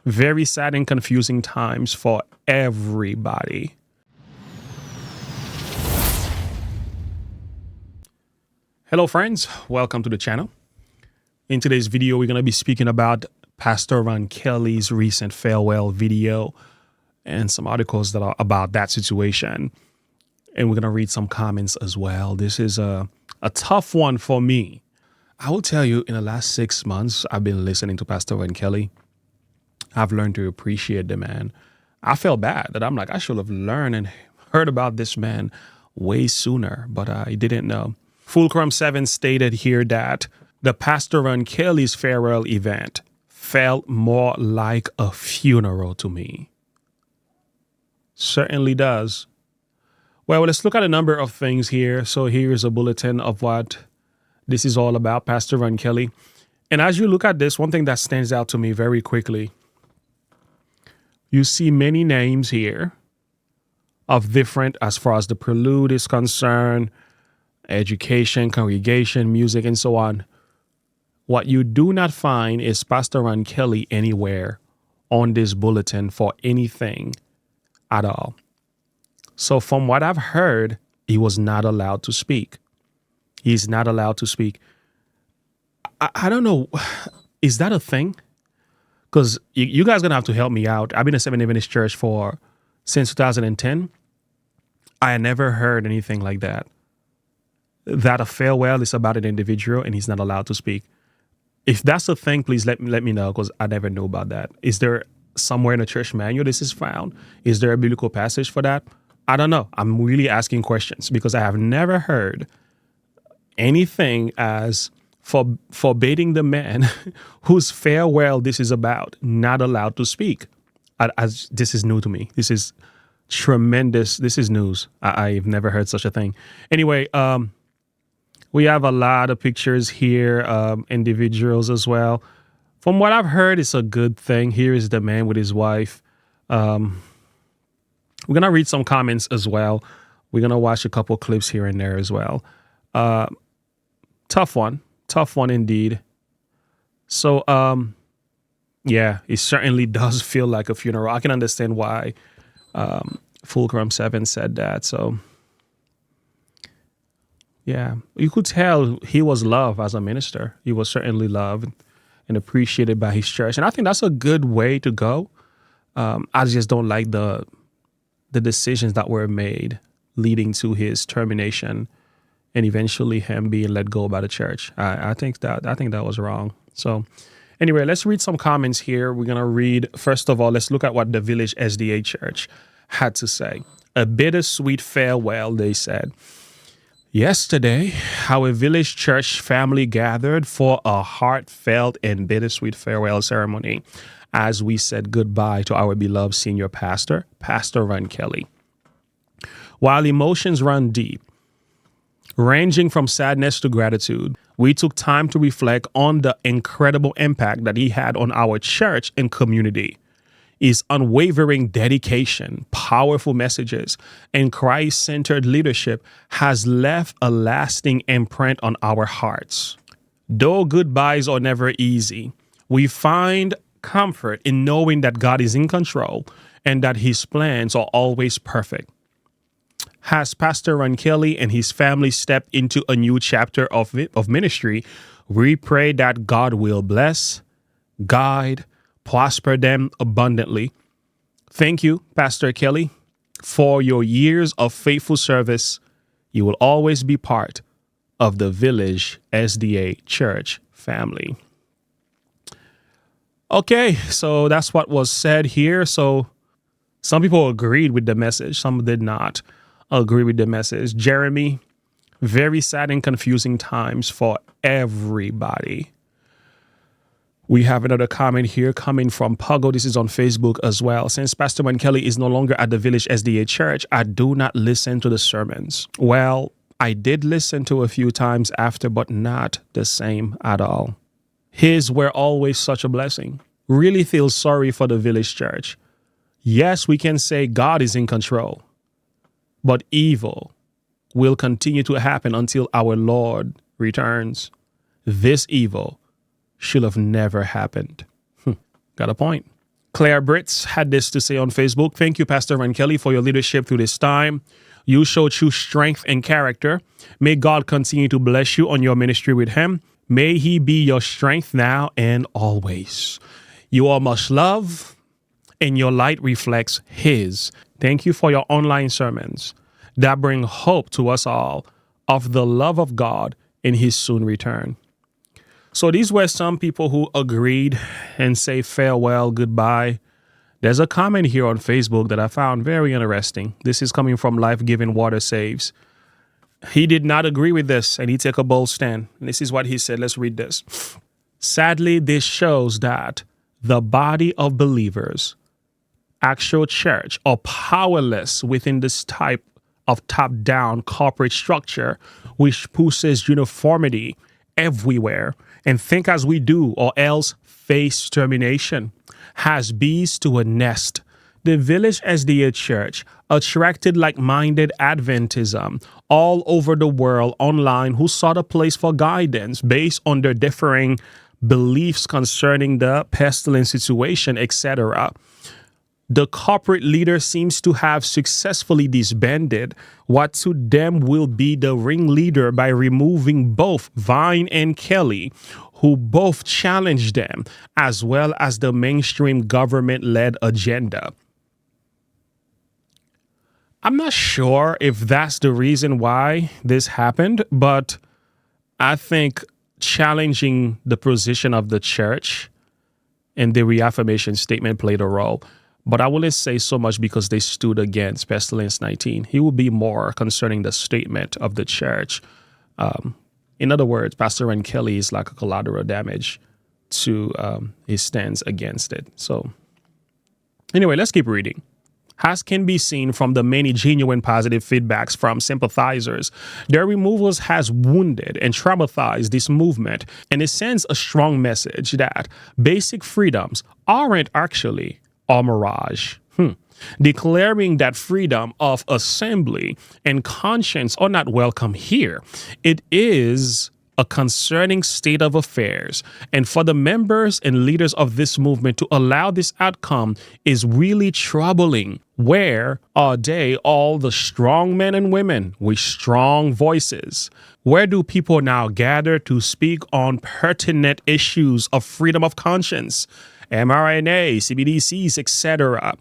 Very sad and confusing times for everybody. Hello friends, welcome to the channel. In today's video, we're going to be speaking about Pastor Ronkelly's recent farewell video and some articles that are about that situation. And we're going to read some comments as well. This is a tough one for me. I will tell you, in the last 6 months, I've been listening to Pastor Ronkelly. I've learned to appreciate the man. I felt bad that I'm like, I should have learned and heard about this man way sooner, but I didn't know. Fulcrum 7 stated here that the Pastor Ronkelly's farewell event felt more like a funeral to me. Certainly does. Well, let's look at a number of things here. So here's a bulletin of what this is all about, Pastor Ronkelly. And as you look at this, one thing that stands out to me very quickly, you see many names here of different, as far as the prelude is concerned, education, congregation, music, and so on. What you do not find is Pastor Ronkelly anywhere on this bulletin for anything at all. So from what I've heard, he was not allowed to speak. He's not allowed to speak. I don't know. Is that a thing? Because you guys are going to have to help me out. I've been a Seventh-day Adventist church since 2010. I never heard anything like that. That a farewell is about an individual and he's not allowed to speak. If that's a thing, please let me know, because I never knew about that. Is there somewhere in the church manual this is found? Is there a biblical passage for that? I don't know. I'm really asking questions because I have never heard anything as forbidding the man whose farewell this is about not allowed to speak. As this is new to me. This is tremendous. This is news. I've never heard such a thing. Anyway, we have a lot of pictures here, individuals as well. From what I've heard, it's a good thing. Here is the man with his wife. We're going to read some comments as well. We're going to watch a couple clips here and there as well. Tough one indeed. So, yeah, it certainly does feel like a funeral. I can understand why Fulcrum 7 said that. So, yeah, you could tell he was loved as a minister. He was certainly loved and appreciated by his church. And I think that's a good way to go. I just don't like the decisions that were made leading to his termination and eventually him being let go by the church. I think that was wrong. So anyway, let's read some comments here. We're going to read, first of all, let's look at what the Village SDA Church had to say. A bittersweet farewell, they said. Yesterday, our village church family gathered for a heartfelt and bittersweet farewell ceremony as we said goodbye to our beloved senior pastor, Pastor Ronkelly. While emotions run deep, ranging from sadness to gratitude, we took time to reflect on the incredible impact that he had on our church and community. His unwavering dedication, powerful messages, and Christ-centered leadership has left a lasting imprint on our hearts. Though goodbyes are never easy, we find comfort in knowing that God is in control and that his plans are always perfect. As Pastor Ronkelly and his family step into a new chapter of ministry, we pray that God will bless, guide, prosper them abundantly. Thank you, Pastor Kelly, for your years of faithful service. You will always be part of the Village SDA Church family. Okay, so that's what was said here. So some people agreed with the message. Some did not agree with the message. Jeremy, very sad and confusing times for everybody. We have another comment here coming from Pago. This is on Facebook as well. Since Pastor Ronkelly is no longer at the Village SDA Church, I do not listen to the sermons. Well, I did listen to a few times after, but not the same at all. His were always such a blessing. Really feel sorry for the Village Church. Yes, we can say God is in control, but evil will continue to happen until our Lord returns. This evil should have never happened. Got a point. Claire Britz had this to say on Facebook. Thank you, Pastor Ronkelly, for your leadership through this time. You show true strength and character. May God continue to bless you on your ministry with him. May he be your strength now and always. You are much love, and your light reflects his. Thank you for your online sermons that bring hope to us all of the love of God in his soon return. So these were some people who agreed and say farewell, goodbye. There's a comment here on Facebook that I found very interesting. This is coming from Life Giving Water Saves. He did not agree with this, and he took a bold stand. And this is what he said. Let's read this. Sadly, this shows that the body of believers, actual church, are powerless within this type of top-down corporate structure, which pushes uniformity everywhere and think as we do, or else face termination. Has bees to a nest. The Village SDA Church attracted like-minded Adventism all over the world online who sought a place for guidance based on their differing beliefs concerning the pestilence situation, etc. The corporate leader seems to have successfully disbanded what to them will be the ringleader by removing both Vine and Kelly, who both challenged them, as well as the mainstream government-led agenda. I'm not sure if that's the reason why this happened, but I think challenging the position of the church and the reaffirmation statement played a role. But I wouldn't say so much because they stood against Pestilence 19. He would be more concerning the statement of the church. In other words, Pastor Ronkelly is like a collateral damage to his stance against it. So anyway, let's keep reading. As can be seen from the many genuine positive feedbacks from sympathizers, their removals has wounded and traumatized this movement, and it sends a strong message that basic freedoms aren't actually a mirage. Declaring that freedom of assembly and conscience are not welcome here. It is a concerning state of affairs, and for the members and leaders of this movement to allow this outcome is really troubling. Where are they, all the strong men and women with strong voices? Where do people now gather to speak on pertinent issues of freedom of conscience, mRNA, CBDCs, etc.?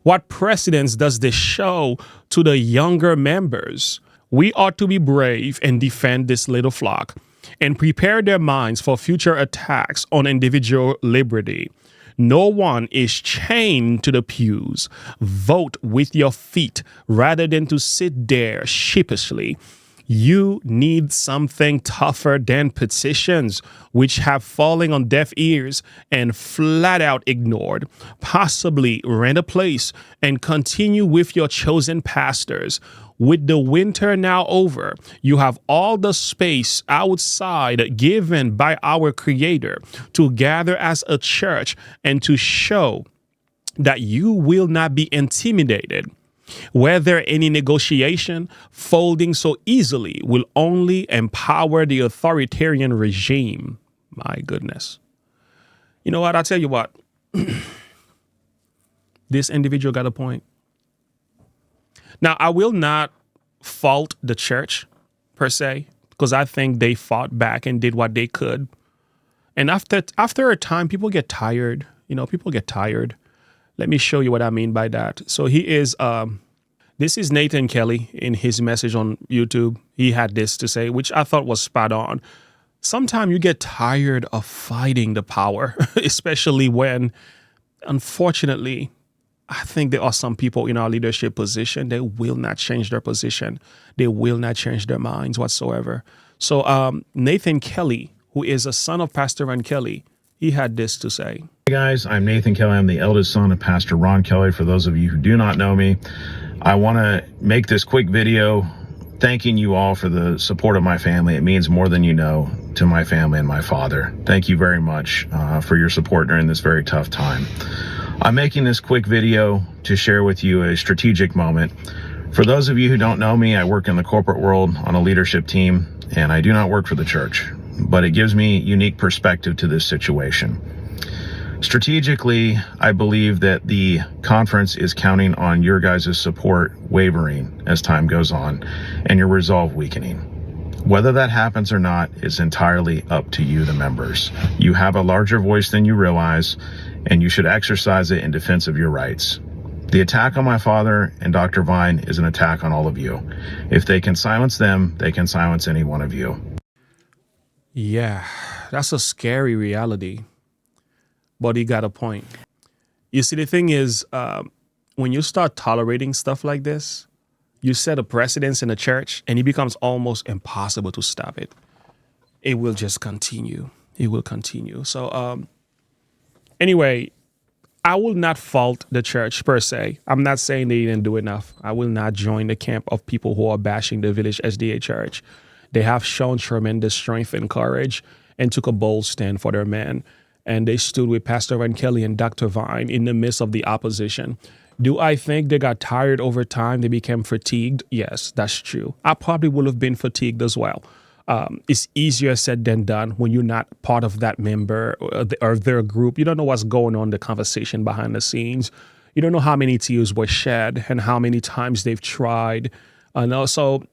What precedence does this show to the younger members? We ought to be brave and defend this little flock and prepare their minds for future attacks on individual liberty. No one is chained to the pews. Vote with your feet rather than to sit there sheepishly. You need something tougher than petitions, which have fallen on deaf ears and flat out ignored. Possibly rent a place and continue with your chosen pastors. With the winter now over, you have all the space outside given by our Creator to gather as a church and to show that you will not be intimidated. Whether any negotiation folding so easily will only empower the authoritarian regime. My goodness. You know what? I'll tell you what. This individual got a point. Now, I will not fault the church per se, because I think they fought back and did what they could. And after a time, people get tired. People get tired. Let me show you what I mean by that. So this is Nathan Kelly in his message on YouTube. He had this to say, which I thought was spot on. Sometimes you get tired of fighting the power, especially when, unfortunately, I think there are some people in our leadership position that will not change their position. They will not change their minds whatsoever. So Nathan Kelly, who is a son of Pastor Ron Kelly, he had this to say. Hey guys, I'm Nathan Kelly. I'm the eldest son of Pastor Ron Kelly. For those of you who do not know me, I want to make this quick video thanking you all for the support of my family. It means more than you know to my family and my father. Thank you very much for your support during this very tough time. I'm making this quick video to share with you a strategic moment. For those of you who don't know me, I work in the corporate world on a leadership team, and I do not work for the church, but it gives me unique perspective to this situation. Strategically, I believe that the conference is counting on your guys' support wavering as time goes on and your resolve weakening. Whether that happens or not is entirely up to you, the members. You have a larger voice than you realize, and you should exercise it in defense of your rights. The attack on my father and Dr. Vine is an attack on all of you. If they can silence them, they can silence any one of you. Yeah, that's a scary reality. But he got a point. You see, the thing is, when you start tolerating stuff like this, you set a precedence in the church and it becomes almost impossible to stop it. It will just continue. It will continue. So anyway, I will not fault the church per se. I'm not saying they didn't do enough. I will not join the camp of people who are bashing the Village SDA Church. They have shown tremendous strength and courage and took a bold stand for their man. And they stood with Pastor ronkelly and Dr. Vine in the midst of the opposition. Do I think they got tired over time? They became fatigued? Yes, that's true. I probably would have been fatigued as well. It's easier said than done when you're not part of that member or their group. You don't know what's going on in the conversation behind the scenes. You don't know how many tears were shed and how many times they've tried. And also,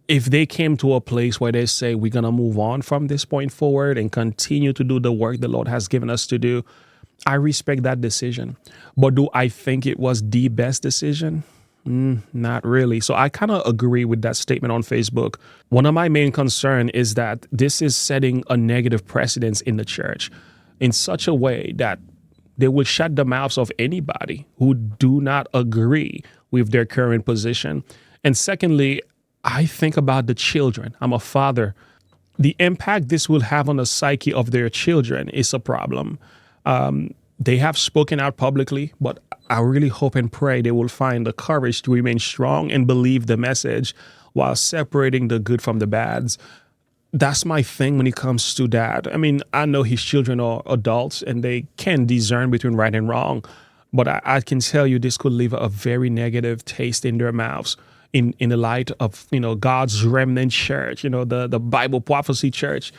if they came to a place where they say, we're going to move on from this point forward and continue to do the work the Lord has given us to do, I respect that decision. But do I think it was the best decision? Not really. So I kind of agree with that statement on Facebook. One of my main concerns is that this is setting a negative precedence in the church in such a way that they will shut the mouths of anybody who do not agree with their current position. And secondly, I think about the children. I'm a father. The impact this will have on the psyche of their children is a problem. They have spoken out publicly, but I really hope and pray they will find the courage to remain strong and believe the message while separating the good from the bads. That's my thing when it comes to that. I mean, I know his children are adults and they can discern between right and wrong, but I can tell you this could leave a very negative taste in their mouths. In the light of, God's remnant church, the Bible prophecy church,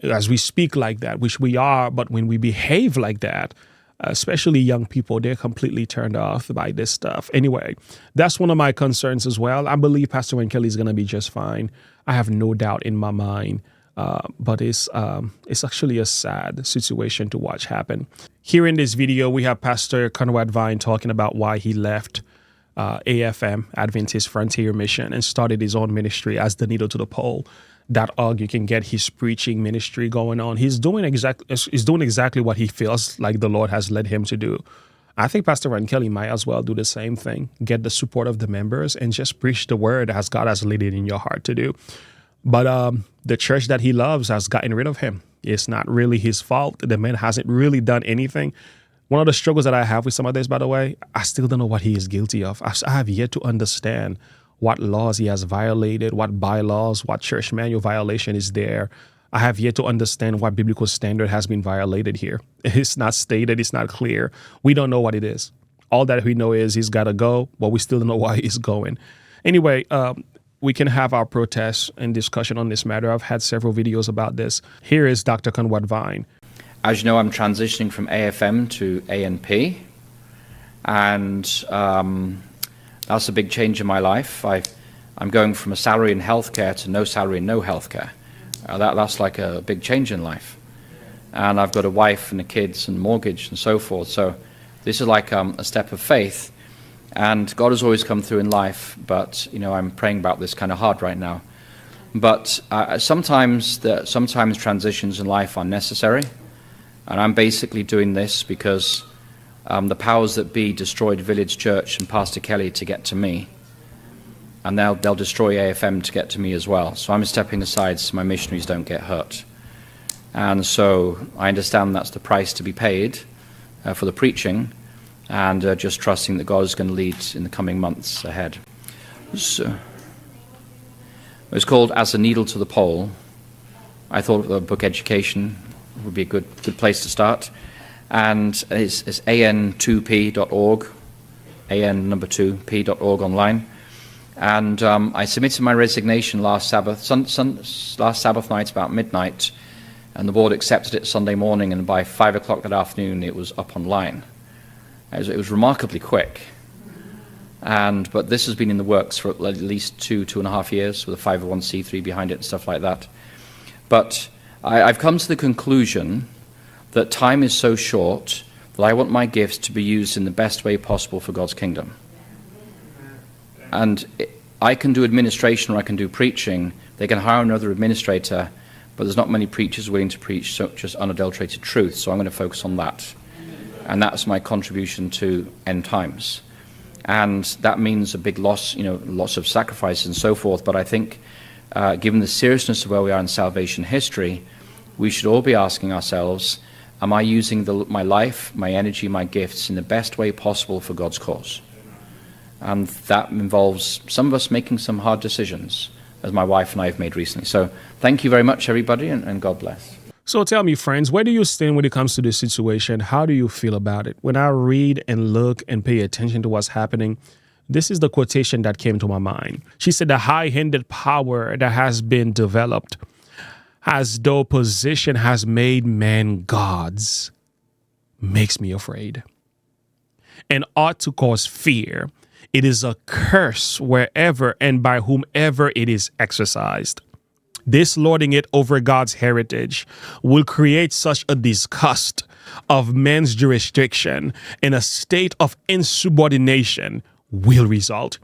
as we speak like that, which we are, but when we behave like that, especially young people, they're completely turned off by this stuff. Anyway, that's one of my concerns as well. I believe Pastor ronkelly is going to be just fine. I have no doubt in my mind. But it's actually a sad situation to watch happen. Here in this video, we have Pastor Conrad Vine talking about why he left AFM, Adventist Frontier Mission, and started his own ministry as the needle to the pole. .org, you can get his preaching ministry going on. He's doing exactly what he feels like the Lord has led him to do. I think Pastor ronkelly might as well do the same thing, get the support of the members and just preach the word as God has laid it in your heart to do. But the church that he loves has gotten rid of him. It's not really his fault. The man hasn't really done anything. One of the struggles that I have with some of this, by the way, I still don't know what he is guilty of. I have yet to understand what laws he has violated, what bylaws, what church manual violation is there. I have yet to understand what biblical standard has been violated here. It's not stated. It's not clear. We don't know what it is. All that we know is he's got to go, but we still don't know why he's going. Anyway, we can have our protests and discussion on this matter. I've had several videos about this. Here is Dr. Conrad Vine. As you know, I'm transitioning from AFM to ANP, and that's a big change in my life. I'm going from a salary in healthcare to no salary and no healthcare. That's like a big change in life. And I've got a wife and the kids and mortgage and so forth. So this is like a step of faith. And God has always come through in life, but I'm praying about this kind of hard right now. But sometimes transitions in life are necessary. And I'm basically doing this because the powers that be destroyed Village Church and Pastor Kelly to get to me. And they'll destroy AFM to get to me as well. So I'm stepping aside so my missionaries don't get hurt. And so I understand that's the price to be paid for the preaching, and just trusting that God is going to lead in the coming months ahead. So it's called As a Needle to the Pole. I thought the book Education would be a good place to start. And it's an2p.org, an2p.org online. And I submitted my resignation last Sabbath night about midnight And the board accepted it Sunday morning, and by 5 o'clock that afternoon, it was up online. It was remarkably quick. But this has been in the works for at least 2.5 years, with a 501c3 behind it and stuff like that. But I've come to the conclusion that time is so short that I want my gifts to be used in the best way possible for God's kingdom. And I can do administration or I can do preaching. They can hire another administrator, but there's not many preachers willing to preach just unadulterated truth, so I'm going to focus on that. And that's my contribution to end times. And that means a big loss, lots of sacrifice and so forth. But I think, given the seriousness of where we are in salvation history, we should all be asking ourselves, am I using my life, my energy, my gifts in the best way possible for God's cause? And that involves some of us making some hard decisions, as my wife and I have made recently. So thank you very much, everybody, and God bless. So tell me, friends, where do you stand when it comes to this situation? How do you feel about it? When I read and look and pay attention to what's happening, this is the quotation that came to my mind. She said, the high-handed power that has been developed as though position has made men gods makes me afraid and ought to cause fear. It is a curse wherever and by whomever it is exercised. This lording it over God's heritage will create such a disgust of men's jurisdiction, and a state of insubordination will result.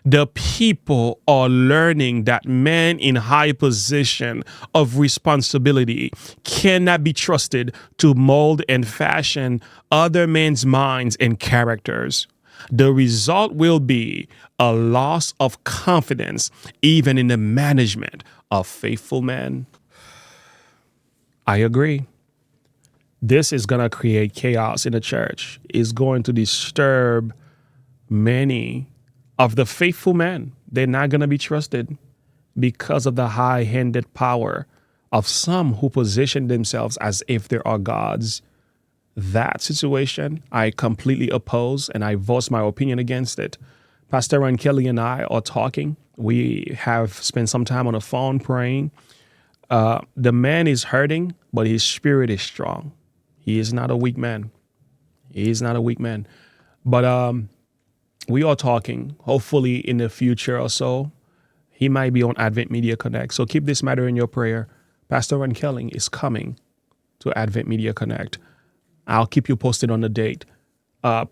The people are learning that men in high position of responsibility cannot be trusted to mold and fashion other men's minds and characters. The result will be a loss of confidence even in the management of faithful men. I agree. This is going to create chaos in the church. It's going to disturb many of the faithful men. They're not going to be trusted because of the high-handed power of some who position themselves as if they are gods. That situation, I completely oppose, and I voice my opinion against it. Pastor Ronkelly and I are talking. We have spent some time on the phone praying. The man is hurting, but his spirit is strong. He is not a weak man. He is not a weak man. But we are talking. Hopefully in the future or so, he might be on Advent Media Connect. So keep this matter in your prayer. Pastor Ronkelly is coming to Advent Media Connect. I'll keep you posted on the date.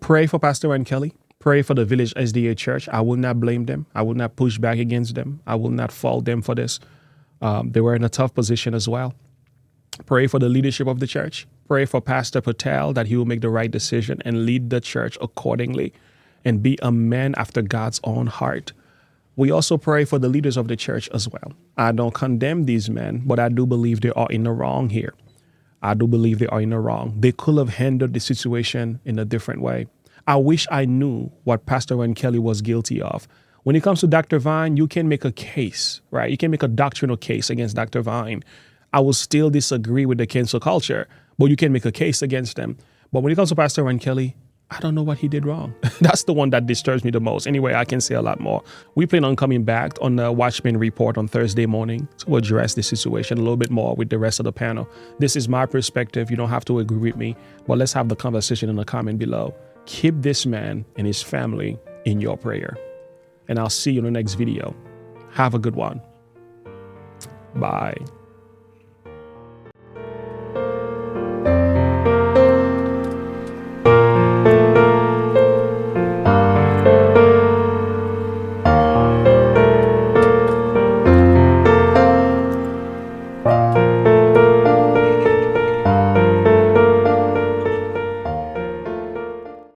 Pray for Pastor Ronkelly. Pray for the Village SDA Church. I will not blame them. I will not push back against them. I will not fault them for this. They were in a tough position as well. Pray for the leadership of the church. Pray for Pastor Patel that he will make the right decision and lead the church accordingly and be a man after God's own heart. We also pray for the leaders of the church as well. I don't condemn these men, but I do believe they are in the wrong here. I do believe they are in the wrong. They could have handled the situation in a different way. I wish I knew what Pastor Ronkelly was guilty of. When it comes to Dr. Vine, you can make a case, right? You can make a doctrinal case against Dr. Vine. I will still disagree with the cancel culture, but you can make a case against them. But when it comes to Pastor Ronkelly, I don't know what he did wrong. That's the one that disturbs me the most. Anyway, I can say a lot more. We plan on coming back on the Watchman Report on Thursday morning to address the situation a little bit more with the rest of the panel. This is my perspective. You don't have to agree with me, but let's have the conversation in the comment below. Keep this man and his family in your prayer. And I'll see you in the next video. Have a good one. Bye.